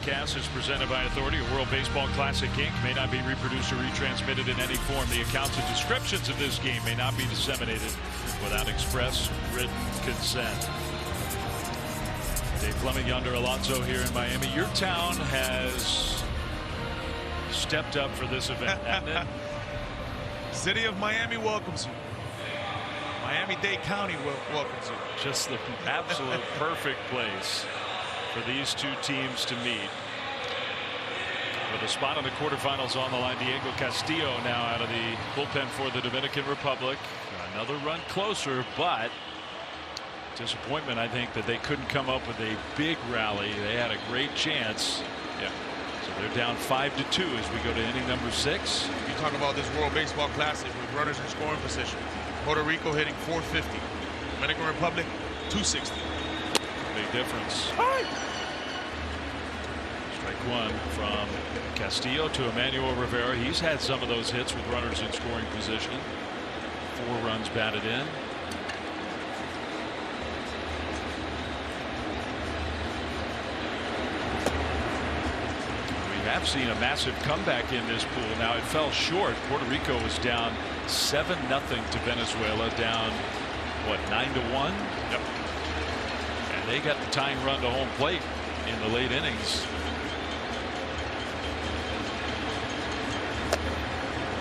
Cast is presented by Authority. A World Baseball Classic Inc. may not be reproduced or retransmitted in any form. The accounts and descriptions of this game may not be disseminated without express written consent. Dave Fleming, Yonder Alonso here in Miami. Your town has stepped up for this event, hasn't it? City of Miami welcomes you. Miami-Dade County welcomes you. Just the absolute perfect place for these two teams to meet. With a spot in the quarterfinals on the line, Diego Castillo now out of the bullpen for the Dominican Republic. Another run closer, but disappointment, I think, that they couldn't come up with a big rally. They had a great chance. Yeah. So they're down 5-2 as we go to inning number 6. You talk about this World Baseball Classic with runners in scoring position. Puerto Rico hitting 450. Dominican Republic 260. Big difference. Hi. Strike one from Castillo to Emmanuel Rivera. He's had some of those hits with runners in scoring position. 4 runs batted in. We have seen a massive comeback in this pool. Now it fell short. Puerto Rico was down 7-0 to Venezuela, down what, 9-1? Yep. And they got the tying run to home plate in the late innings.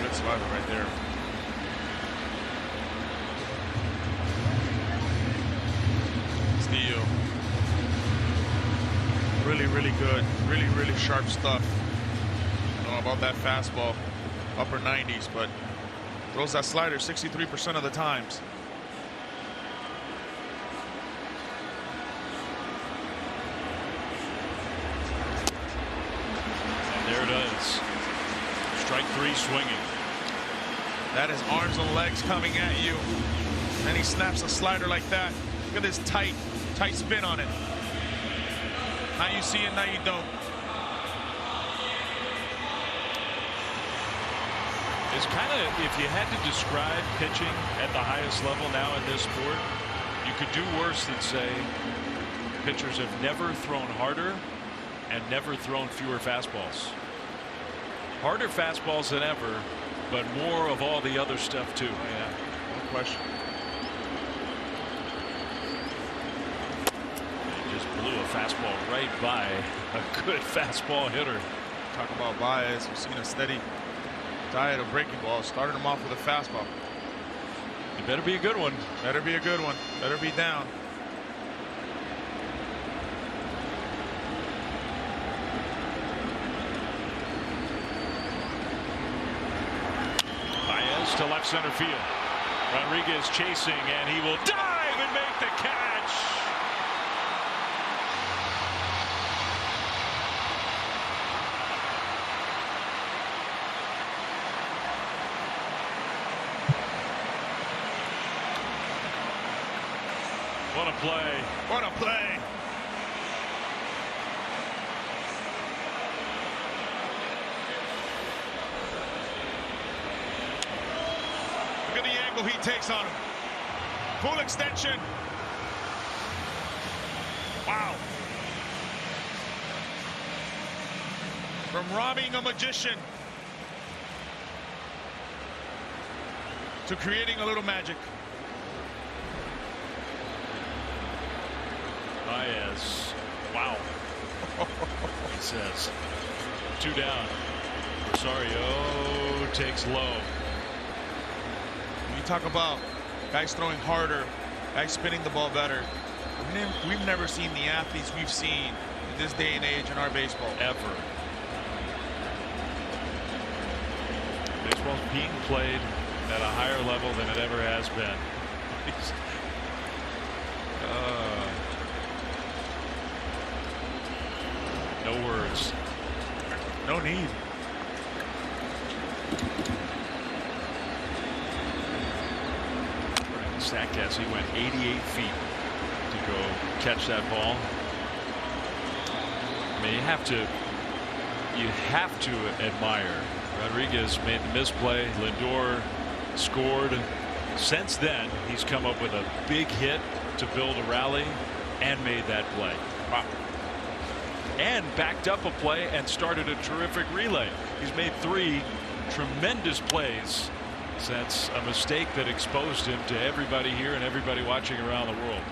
Good slider right there. Steal. Really good. Really sharp stuff. I don't know about that fastball. Upper 90s, but throws that slider 63% of the times. And there it is. Strike 3 swinging. That is arms and legs coming at you. And he snaps a slider like that. Look at this tight spin on it. Now you see it, now you don't. It's kind of, if you had to describe pitching at the highest level now in this sport, you could do worse than say pitchers have never thrown harder and never thrown fewer fastballs. Harder fastballs than ever, but more of all the other stuff too. Oh, yeah, no question. He just blew a fastball right by a good fastball hitter. Talk about bias. We've seen a steady diet of breaking balls. Started him off with a fastball. It better be a good one. Better be a good one. Better be down. Baez to left center field. Rodriguez chasing, and he will dive and make the catch. What a play. What a play. Look at the angle he takes on him. Full extension. Wow. From robbing a magician to creating a little magic. Baez. Wow. He says 2 down. Rosario takes low. When you talk about guys throwing harder, guys spinning the ball better, we've never seen the athletes we've seen in this day and age in our baseball. Ever. Baseball's being played at a higher level than it ever has been. No words. No need. Statcast, he went 88 feet to go catch that ball. I mean, you have to admire. Rodriguez made the misplay. Lindor scored. Since then, he's come up with a big hit to build a rally and made that play. Wow. and backed up a play and started a terrific relay. He's made 3 tremendous plays since a mistake that exposed him to everybody here and everybody watching around the world.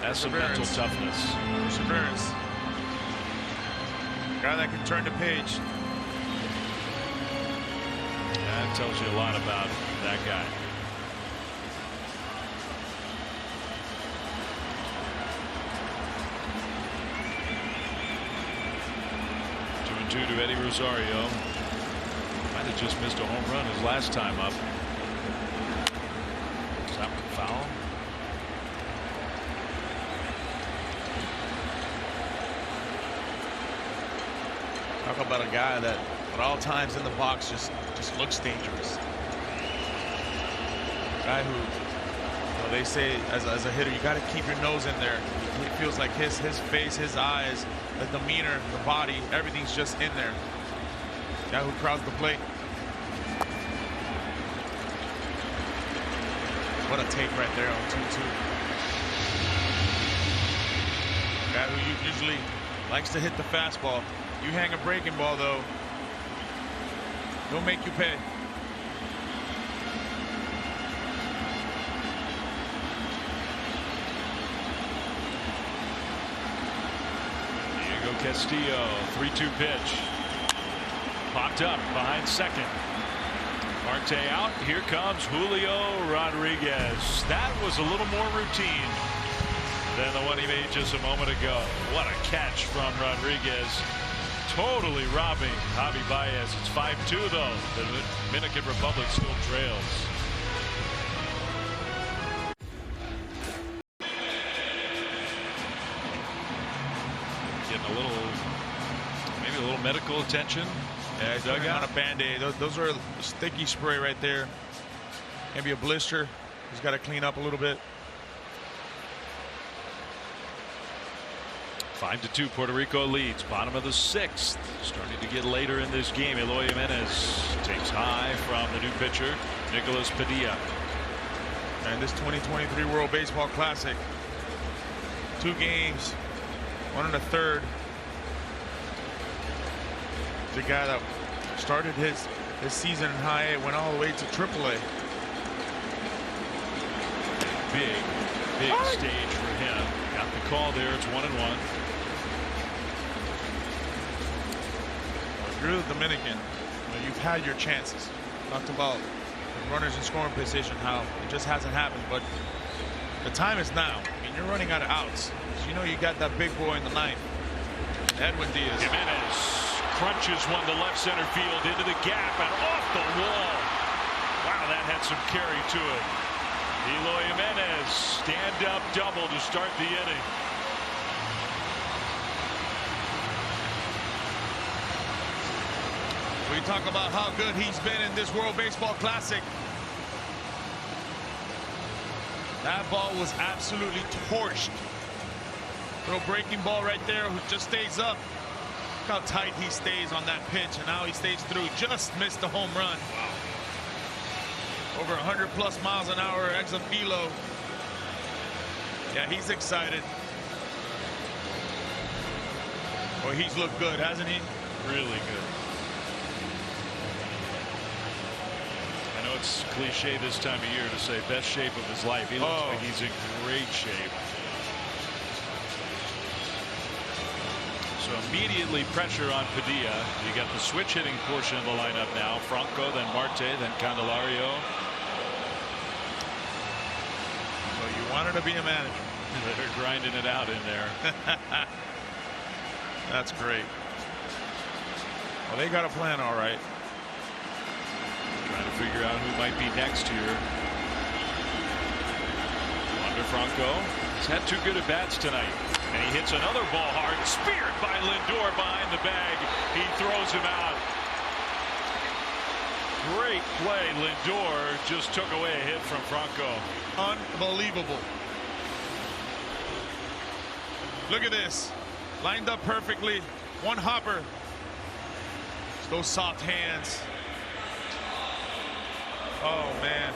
That's some mental toughness. Perseverance. Guy that can turn the page. That tells you a lot about that guy. 2-2 to Eddie Rosario. Might have just missed a home run his last time up. Is that one foul? Talk about a guy that at all times in the box just looks dangerous. A guy who, you know, they say as a hitter, you got to keep your nose in there. It feels like his face, his eyes, the demeanor, the body, everything's just in there. Guy who crowds the plate. What a take right there on 2-2. Guy who usually likes to hit the fastball. You hang a breaking ball, though, he'll make you pay. Diego Castillo, 3-2 pitch. Popped up behind second. Marte out. Here comes Julio Rodriguez. That was a little more routine than the one he made just a moment ago. What a catch from Rodriguez. Totally robbing Javi Baez. It's 5-2 though. The Dominican Republic still trails. Getting a little, maybe a little medical attention. Yeah, he's putting on a Band-Aid. Those are sticky spray right there. Maybe a blister. He's got to clean up a little bit. 5-2, Puerto Rico leads. Bottom of the 6th. Starting to get later in this game. Eloy Jimenez takes high from the new pitcher, Nicolas Padilla. And this 2023 World Baseball Classic. 2 games, 1 1/3. The guy that started his season in high A, went all the way to AAA. Big stage for him. Got the call there. It's 1-1. If you're the Dominican, you've had your chances. Talked about the runners in scoring position, how it just hasn't happened, but the time is now. I mean, you're running out of outs. So you know you got that big boy in the 9th, Edwin Diaz. Jimenez crunches one to left center field into the gap and off the wall. Wow, that had some carry to it. Eloy Jimenez, stand-up double to start the inning. We talk about how good he's been in this World Baseball Classic. That ball was absolutely torched. Little breaking ball right there, who just stays up. Look how tight he stays on that pitch, and now he stays through. Just missed the home run. Wow. Over 100+ miles an hour, ex-velo. Yeah, he's excited. Well, he's looked good, hasn't he? Really good. I know it's cliche this time of year to say best shape of his life. He looks like he's in great shape. So immediately pressure on Padilla. You got the switch hitting portion of the lineup now. Franco, then Marte, then Candelario. So you wanted to be a manager. They're grinding it out in there. That's great. Well, they got a plan, all right. Trying to figure out who might be next here. Wander Franco. He's had 2 good at-bats tonight. And he hits another ball hard. Speared by Lindor behind the bag. He throws him out. Great play. Lindor just took away a hit from Franco. Unbelievable. Look at this. Lined up perfectly. One hopper. Those soft hands. Oh, man.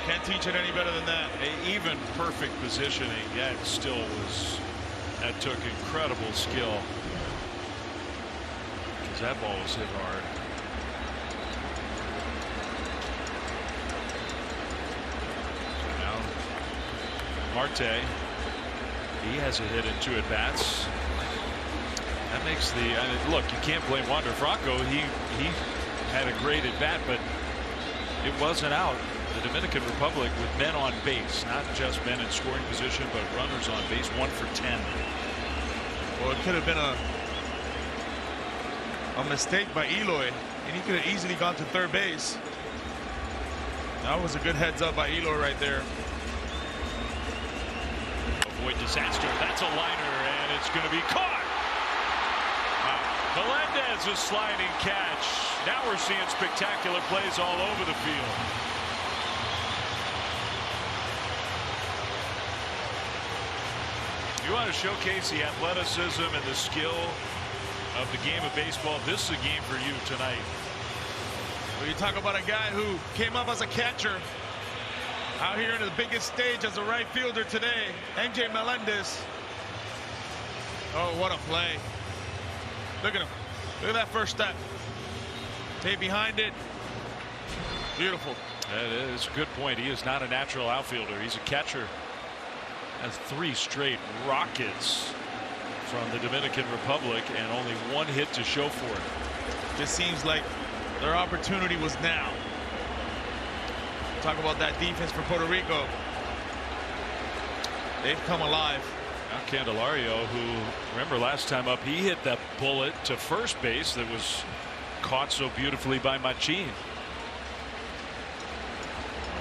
Can't teach it any better than that. Even perfect positioning, yet still was That took incredible skill, because that ball was hit hard. Now Marte, he has a hit in 2 at-bats. That makes the look. You can't blame Wander Franco. He had a great at-bat, but it wasn't out. The Dominican Republic with men on base, not just men in scoring position, but runners on base, 1 for 10. Well, it could have been a mistake by Eloy, and he could have easily gone to third base. That was a good heads up by Eloy right there. Avoid disaster. That's a liner, and it's going to be caught. Melendez, a sliding catch. Now we're seeing spectacular plays all over the field. You want to showcase the athleticism and the skill of the game of baseball. This is a game for you tonight. Well, you talk about a guy who came up as a catcher, out here in the biggest stage as a right fielder today, MJ Melendez. Oh, what a play. Look at him. Look at that first step. Stay behind it. Beautiful. That is a good point. He is not a natural outfielder. He's a catcher. Has 3 straight rockets from the Dominican Republic and only 1 hit to show for it. Just seems like their opportunity was now. Talk about that defense for Puerto Rico. They've come alive. Now Candelario, who, remember last time up, he hit that bullet to first base that was caught so beautifully by Machin.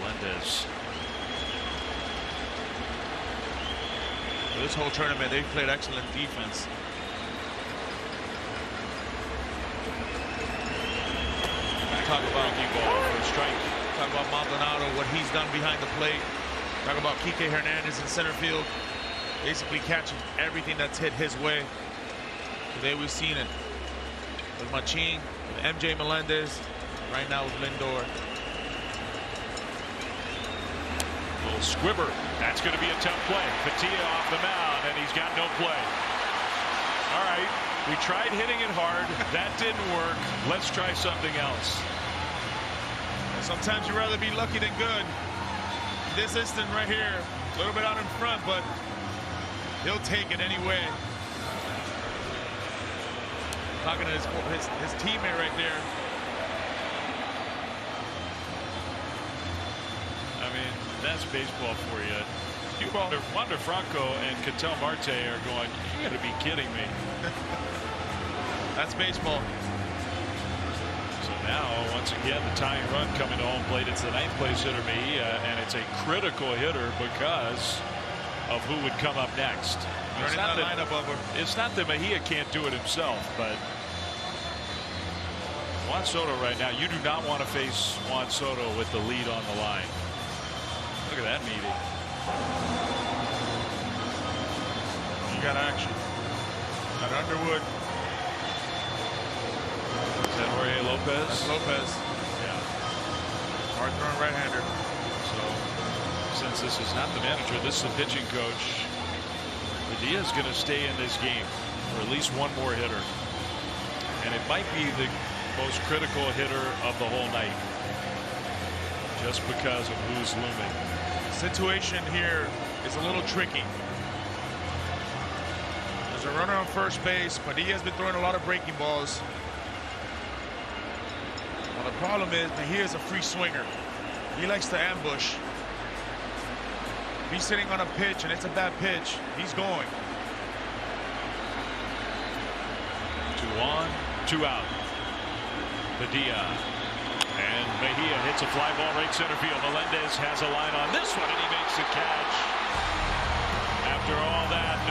Melendez. This whole tournament, they've played excellent defense. Talk about ball for a strike. Talk about Maldonado, what he's done behind the plate. Talk about Kike Hernandez in center field, basically catching everything that's hit his way. Today we've seen it with Machin, with MJ Melendez, right now with Lindor. Little squibber. That's going to be a tough play. Petilla off the mound, and he's got no play. All right, we tried hitting it hard. That didn't work. Let's try something else. Sometimes you'd rather be lucky than good. This instant right here, a little bit out in front, but he'll take it anyway. Talking to his teammate right there. I mean, that's baseball for you. Wander Franco and Ketel Marte are going, you got to be kidding me. That's baseball. So now, once again, the tying run coming to home plate. It's the 9th place hitter, Mejia, and it's a critical hitter because of who would come up next. It's not that Mejia can't do it himself, but Juan Soto right now, you do not want to face Juan Soto with the lead on the line. Look at that meeting. You got action. Got Underwood. Is that Jorge Lopez? That's Lopez. Yeah. Hard throwing right-hander. So, since this is not the manager, this is the pitching coach, Padilla is going to stay in this game for at least 1 more hitter. And it might be the most critical hitter of the whole night, just because of who's looming. Situation here is a little tricky. There's a runner on first base, but he has been throwing a lot of breaking balls. Well, the problem is that he is a free swinger. He likes to ambush. If he's sitting on a pitch and it's a bad pitch, he's going. 2 on, 2 out. Padilla. And Mejia hits a fly ball right center field. Melendez has a line on this one, and he makes the catch. After all that,